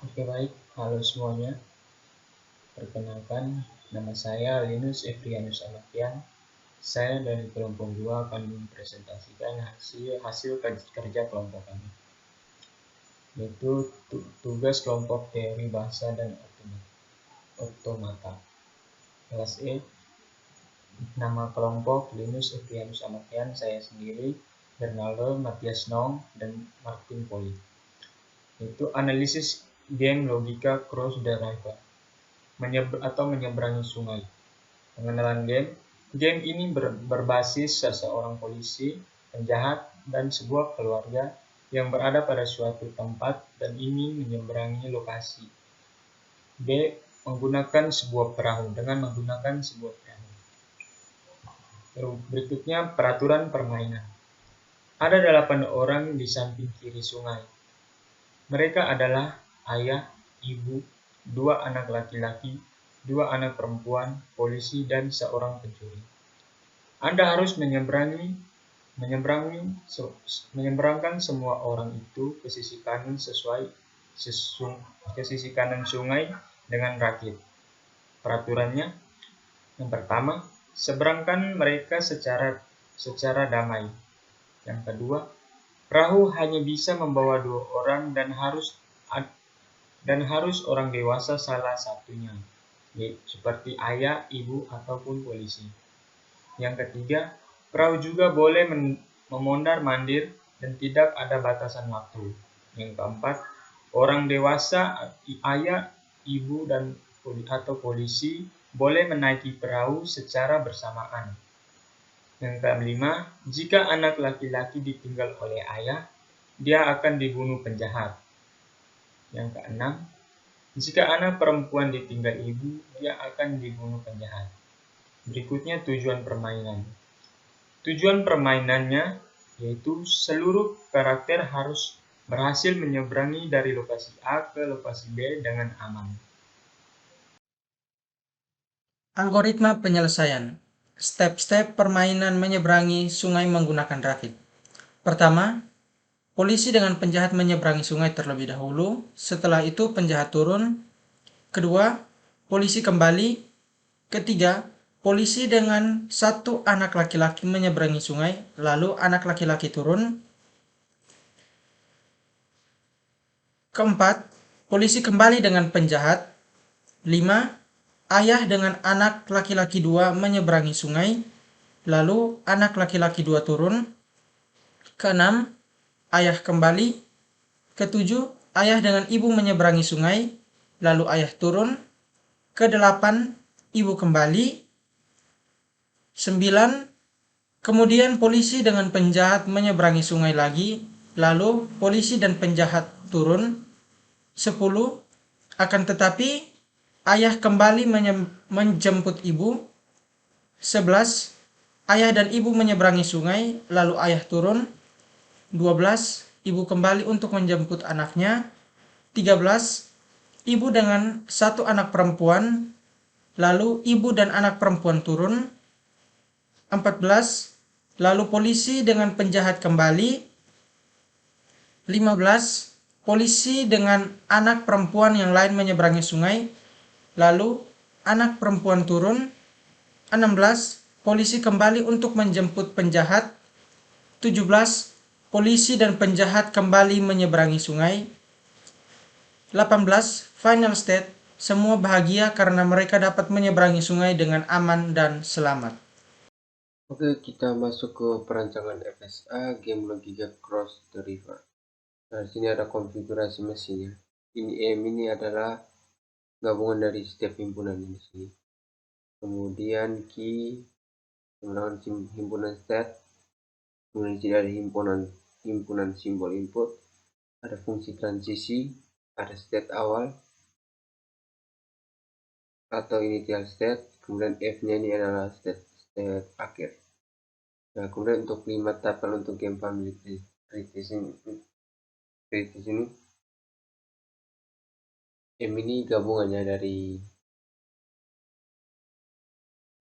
Oke baik, halo semuanya. Perkenalkan, nama saya Linus Efrianus Amakian. Saya dari kelompok 2 akan mempresentasikan hasil kerja kelompok kami, yaitu tugas kelompok teori bahasa dan otomata. Kelas E, nama kelompok Linus Efrianus Amakian, saya sendiri, Bernardo Matias Nong, dan Martin Poli. Yaitu analisis game logika cross the river. Menyeberangi sungai. Pengenalan game. Game ini berbasis seseorang polisi, penjahat, dan sebuah keluarga yang berada pada suatu tempat dan ingin menyeberangi lokasi. B. Menggunakan sebuah perahu. Berikutnya peraturan permainan. Ada 8 orang di samping kiri sungai. Mereka adalah ayah, ibu, 2 anak laki-laki, 2 anak perempuan, polisi, dan seorang pencuri. Anda harus menyeberangkan semua orang itu ke sisi kanan sungai dengan rakit. Peraturannya, yang pertama, seberangkan mereka secara damai. Yang kedua, perahu hanya bisa membawa 2 orang dan harus orang dewasa salah satunya, seperti ayah, ibu, ataupun polisi. Yang ketiga, perahu juga boleh memondar-mandir dan tidak ada batasan waktu. Yang keempat, orang dewasa, ayah, ibu, atau polisi boleh menaiki perahu secara bersamaan. Yang kelima, jika anak laki-laki ditinggal oleh ayah, dia akan dibunuh penjahat. Yang keenam, jika anak perempuan ditinggal ibu, dia akan dibunuh penjahat. Berikutnya tujuan permainan. Tujuan permainannya yaitu seluruh karakter harus berhasil menyeberangi dari lokasi A ke lokasi B dengan aman. Algoritma penyelesaian. Step-step permainan menyeberangi sungai menggunakan rakit. Pertama, polisi dengan penjahat menyeberangi sungai terlebih dahulu. Setelah itu penjahat turun. Kedua, polisi kembali. Ketiga, polisi dengan 1 anak laki-laki menyeberangi sungai, lalu anak laki-laki turun. Keempat, polisi kembali dengan penjahat. 5. Ayah dengan anak laki-laki 2 menyeberangi sungai, lalu anak laki-laki 2 turun. Keenam, ayah kembali. Ketujuh, ayah dengan ibu menyeberangi sungai, lalu ayah turun. Kedelapan, ibu kembali. 9. Kemudian polisi dengan penjahat menyeberangi sungai lagi, lalu polisi dan penjahat turun. 10. Akan tetapi ayah kembali menjemput ibu. 11. Ayah dan ibu menyeberangi sungai, lalu ayah turun. 12. Ibu kembali untuk menjemput anaknya. 13. Ibu dengan 1 anak perempuan, lalu ibu dan anak perempuan turun. 14. Lalu polisi dengan penjahat kembali. 15. Polisi dengan anak perempuan yang lain menyeberangi sungai, lalu anak perempuan turun. 16. Polisi kembali untuk menjemput penjahat. 17. Polisi dan penjahat kembali menyeberangi sungai. 18. Final state. Semua bahagia karena mereka dapat menyeberangi sungai dengan aman dan selamat. Oke, kita masuk ke perancangan FSA Game Logika Cross the River. Nah, di sini ada konfigurasi mesinnya. Ini adalah gabungan dari setiap himpunan di sini. Kemudian key, menggunakan himpunan state. Kemudian di sini ada himpunan simbol input. Ada fungsi transisi, ada state awal atau initial state. Kemudian F-nya ini adalah state akhir. Nah, kemudian untuk 5 tahapan untuk game family kritis ini M ini gabungannya dari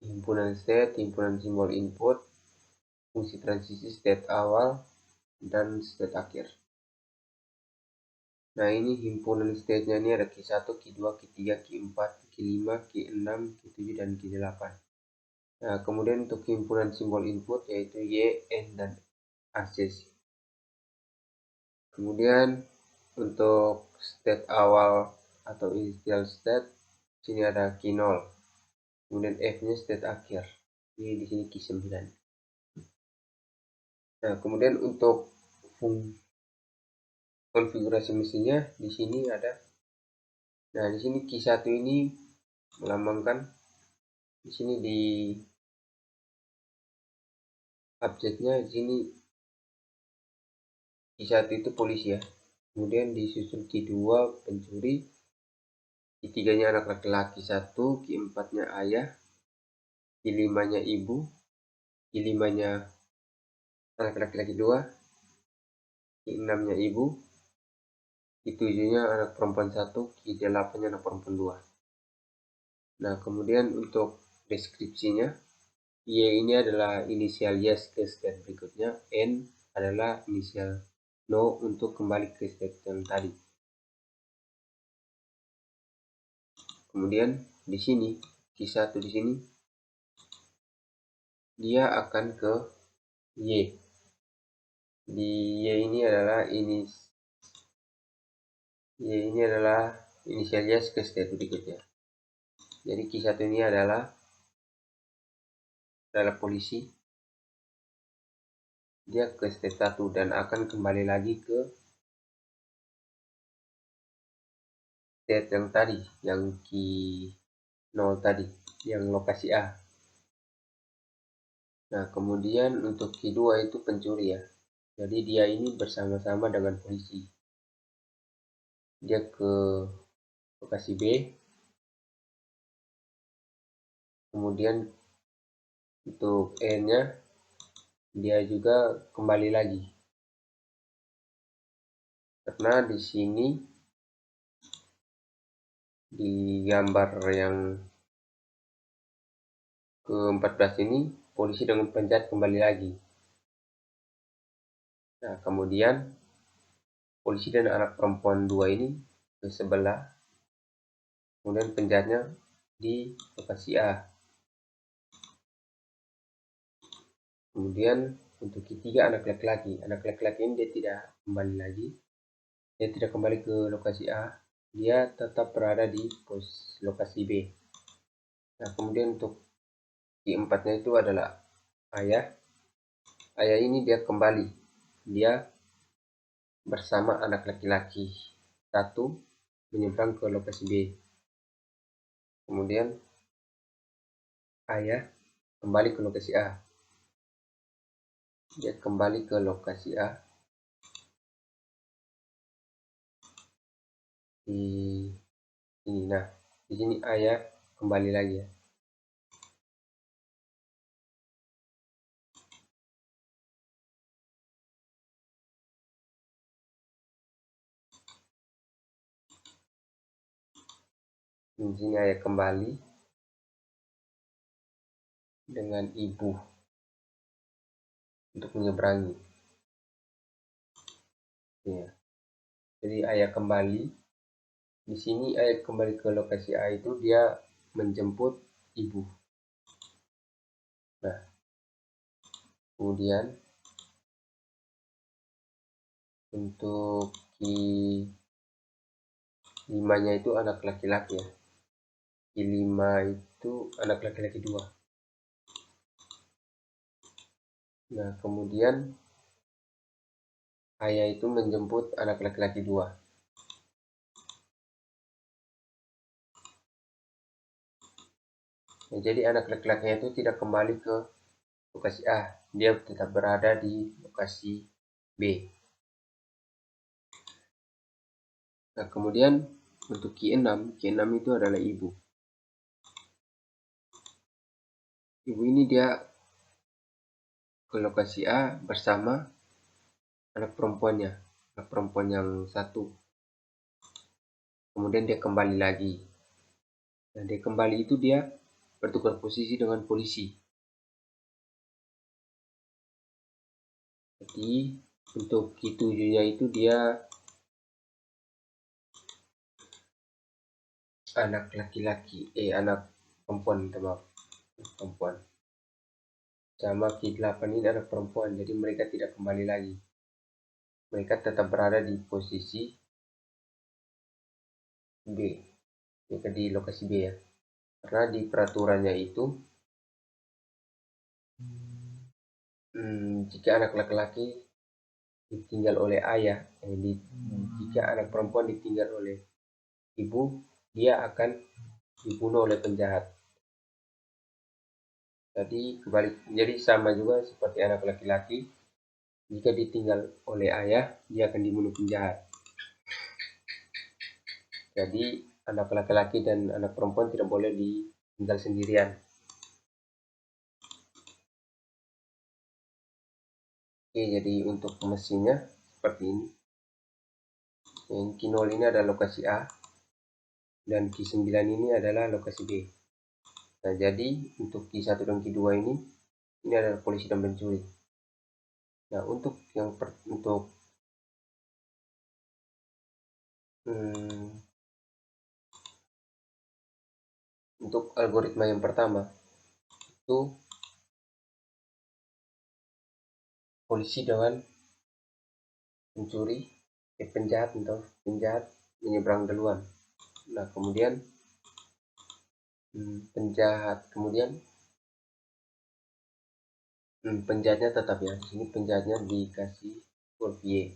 himpunan state, himpunan simbol input, fungsi transisi state awal, dan state akhir. Nah, ini himpunan state-nya ini ada Q1, Q2, Q3, Q4, Q5, Q6, Q7, dan Q8. Nah, kemudian untuk himpunan simbol input yaitu Y, N, dan akses. Kemudian untuk state awal atau initial state, sini ada Q0. Kemudian F-nya state akhir. Ini di sini Q9. Nah, kemudian untuk konfigurasi mesinnya di sini ada. Nah, di sini Q1 ini melambangkan di sini di objeknya di sini Q1 itu polisi ya. Kemudian disusul Q2 pencuri, Q3-nya anak laki-laki 1, Q4-nya ayah, Q5-nya ibu, Q5-nya anak laki-laki 2, Q6-nya ibu, Q7-nya anak perempuan 1, Q8-nya anak perempuan 2. Nah, kemudian untuk deskripsinya, Y ini adalah inisial yes ke state berikutnya, N adalah inisial no untuk kembali ke state yang tadi. Kemudian di sini Q1 di sini dia akan ke Y. Di Y ini adalah inisial yes ke state berikutnya. Jadi Q1 ini adalah polisi, dia ke state 1 dan akan kembali lagi ke state yang tadi, yang Q0 tadi, yang lokasi A. Nah, kemudian untuk Q2 itu pencuri ya. Jadi dia ini bersama-sama dengan polisi. Dia ke lokasi B. Kemudian untuk N-nya dia juga kembali lagi. Karena di sini di gambar yang ke-14 ini polisi dengan penjahat kembali lagi. Nah, kemudian polisi dan anak perempuan 2 ini ke sebelah. Kemudian penjahatnya di lokasi A. Kemudian untuk Q3 anak laki-laki. Anak laki-laki ini dia tidak kembali lagi. Dia tidak kembali ke lokasi A. Dia tetap berada di lokasi B. Nah, kemudian untuk Q4-nya itu adalah ayah. Ayah ini dia kembali. Dia bersama anak laki-laki 1 menyeberang ke lokasi B. Kemudian ayah kembali ke lokasi A. Dia kembali ke lokasi A. Di sini. Nah, di sini ayah kembali lagi ya. Di sini ayah kembali dengan ibu untuk menyeberangi. Ya. Jadi ayah kembali. Di sini ayah kembali ke lokasi A itu dia menjemput ibu. Nah, kemudian untuk Q5-nya itu anak laki-laki ya. Q5 itu anak laki-laki 2. Nah, kemudian ayah itu menjemput anak laki-laki 2. Nah, jadi anak laki-lakinya itu tidak kembali ke lokasi A. Dia tetap berada di lokasi B. Nah, kemudian untuk Q6 itu adalah ibu. Ibu ini dia ke lokasi A bersama anak perempuannya, anak perempuan yang 1. Kemudian dia kembali lagi. Nah, dia kembali itu dia bertukar posisi dengan polisi. Jadi untuk Q7-nya itu dia anak laki-laki, anak perempuan, minta maaf, perempuan. Sama Q8 ini anak perempuan, jadi mereka tidak kembali lagi. Mereka tetap berada di posisi B, mereka di lokasi B ya. Karena di peraturannya itu, jika anak laki-laki ditinggal oleh ayah, jika anak perempuan ditinggal oleh ibu, dia akan dibunuh oleh penjahat. Jadi sama juga seperti anak laki-laki, jika ditinggal oleh ayah, dia akan dibunuh penjahat. Jadi anak laki-laki dan anak perempuan tidak boleh ditinggal sendirian. Oke, jadi untuk mesinnya seperti ini. Yang Q0 ini adalah lokasi A, dan Q9 ini adalah lokasi B. Nah, jadi untuk Q1 dan Q2 ini adalah polisi dan pencuri. Nah, untuk algoritma yang pertama itu polisi dengan pencuri, penjahat menyeberang duluan. Nah, kemudian penjahatnya tetap ya. Di sini penjahatnya dikasih huruf Y.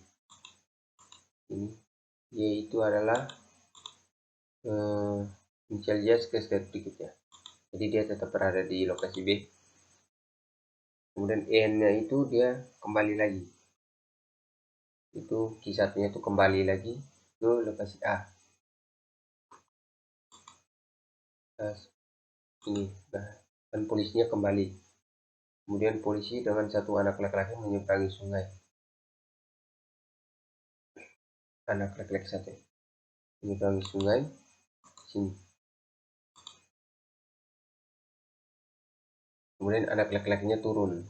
Ini Y itu adalah inisial Y ke step berikutnya. Jadi dia tetap berada di lokasi B. Kemudian N-nya itu dia kembali lagi. Itu Q1-nya itu kembali lagi ke lokasi A. Nah, ini. Nah, dan polisinya kembali. Kemudian polisi dengan satu anak laki-laki menyeberangi sungai. Anak laki-laki satu menyeberangi sungai sini. Kemudian anak laki-lakinya turun.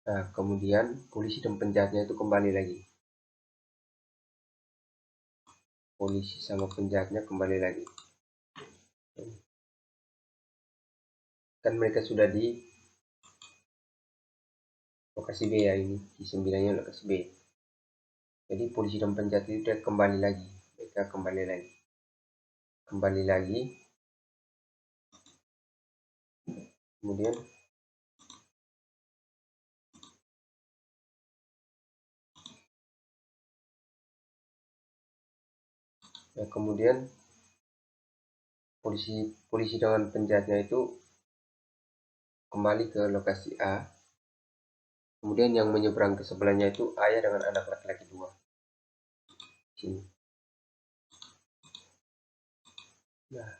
Nah, kemudian polisi dan penjahatnya itu kembali lagi. Polisi sama penjahatnya kembali lagi. Kan mereka sudah di lokasi B ya, ini Q9-nya lokasi B. Jadi polisi dan penjahat itu kembali lagi. Mereka kembali lagi. Kemudian polisi dengan penjahatnya itu kembali ke lokasi A. Kemudian yang menyeberang ke sebelahnya itu ayah dengan anak laki-laki 2. Sini. Nah,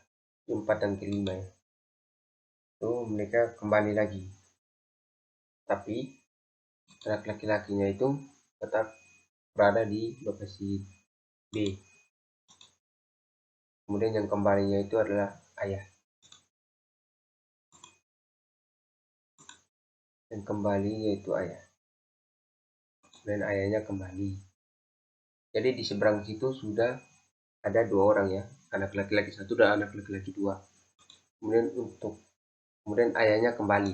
4 dan kelima ya. Itu mereka kembali lagi. Tapi anak laki-lakinya itu tetap berada di lokasi B. Kemudian yang kembalinya itu adalah ayah. Yang kembali yaitu ayah. Dan ayahnya kembali. Jadi di seberang situ sudah ada 2 orang ya. Anak laki-laki 1 dan anak laki-laki 2. Kemudian ayahnya kembali.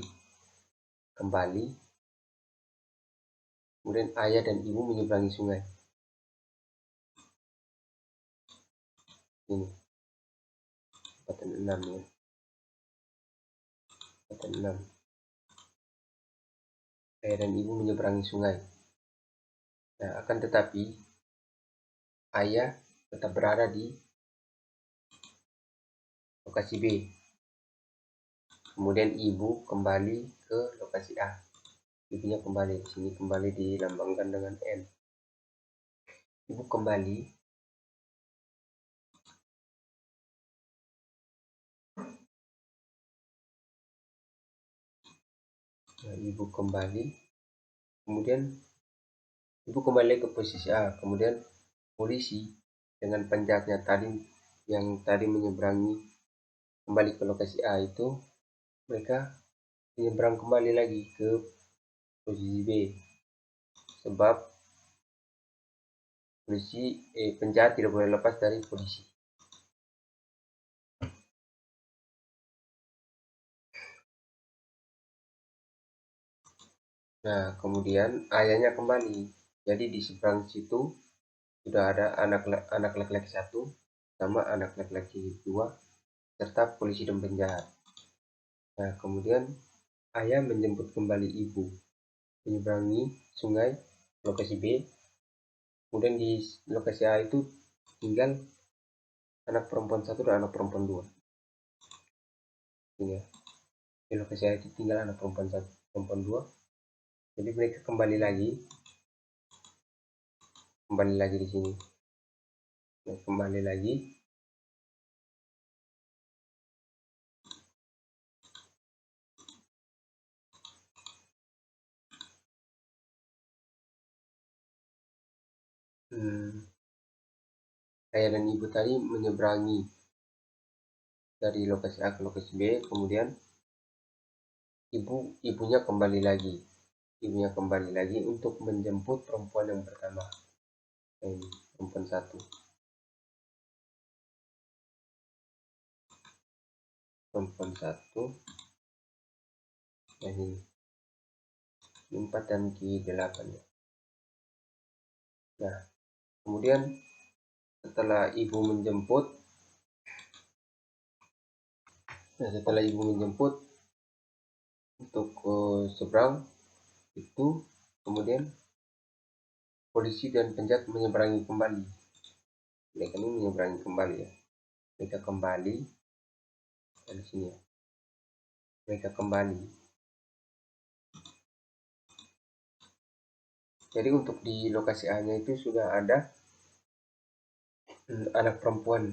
Kemudian ayah dan ibu menyeberangi sungai. Ini 4 dan 6 ya. 4 dan 6. Ayah dan ibu menyeberangi sungai. Nah, akan tetapi ayah tetap berada di lokasi B. Kemudian ibu kembali ke lokasi A. Ibunya kembali di sini, kembali dilambangkan dengan N. Ibu kembali. Nah, ibu kembali. Kemudian ibu kembali ke posisi A. Kemudian polisi dengan penjahatnya yang tadi menyeberangi kembali ke lokasi A itu, mereka menyeberang kembali lagi ke posisi B. Sebab penjahat tidak boleh lepas dari polisi. Nah, kemudian ayahnya kembali. Jadi di seberang situ sudah ada anak laki-laki 1 sama anak laki-laki 2 serta polisi dan penjahat. Nah, kemudian ayah menjemput kembali ibu menyeberangi sungai lokasi B. Kemudian di lokasi A itu tinggal anak perempuan 1 dan anak perempuan 2. Ya. Di lokasi A itu tinggal anak perempuan 1, perempuan 2. Jadi mereka kembali lagi di sini. Nah, kembali lagi. Ayah dan ibu tadi menyeberangi dari lokasi A ke lokasi B, kemudian ibunya kembali lagi untuk menjemput perempuan yang pertama. Ini perempuan 1, ini 4 dan Q8 ya. Nah, kemudian setelah ibu menjemput untuk ke seberang itu, kemudian polisi dan penjahat menyeberangi kembali. Mereka ini menyeberangi kembali ya. Mereka kembali dari sini ya. Mereka kembali. Jadi untuk di lokasi A-nya itu sudah ada anak perempuan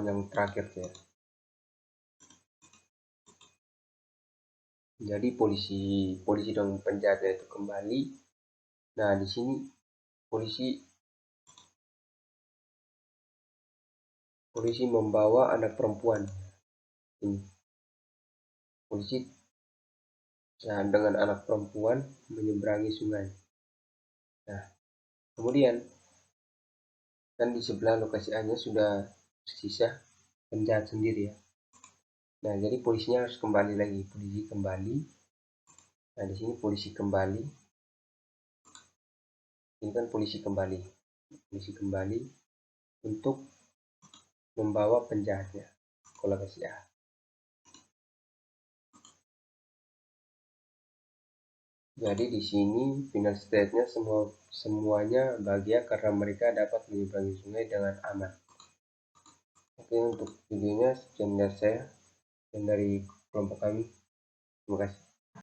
yang terakhir ya. Jadi polisi dan penjaga itu kembali. Nah, di sini polisi membawa anak perempuan ini. Polisi dengan anak perempuan menyeberangi sungai. Nah, kemudian kan di sebelah lokasi A-nya sudah tersisa penjahat sendiri ya. Nah, jadi polisinya harus kembali lagi. Nah, di sini polisi kembali. Ini kan polisi kembali untuk membawa penjahatnya ke lokasi A. Jadi di sini final state-nya semuanya bahagia karena mereka dapat menyeberangi sungai dengan aman. Oke, untuk videonya sekian dari saya dan dari kelompok kami. Terima kasih.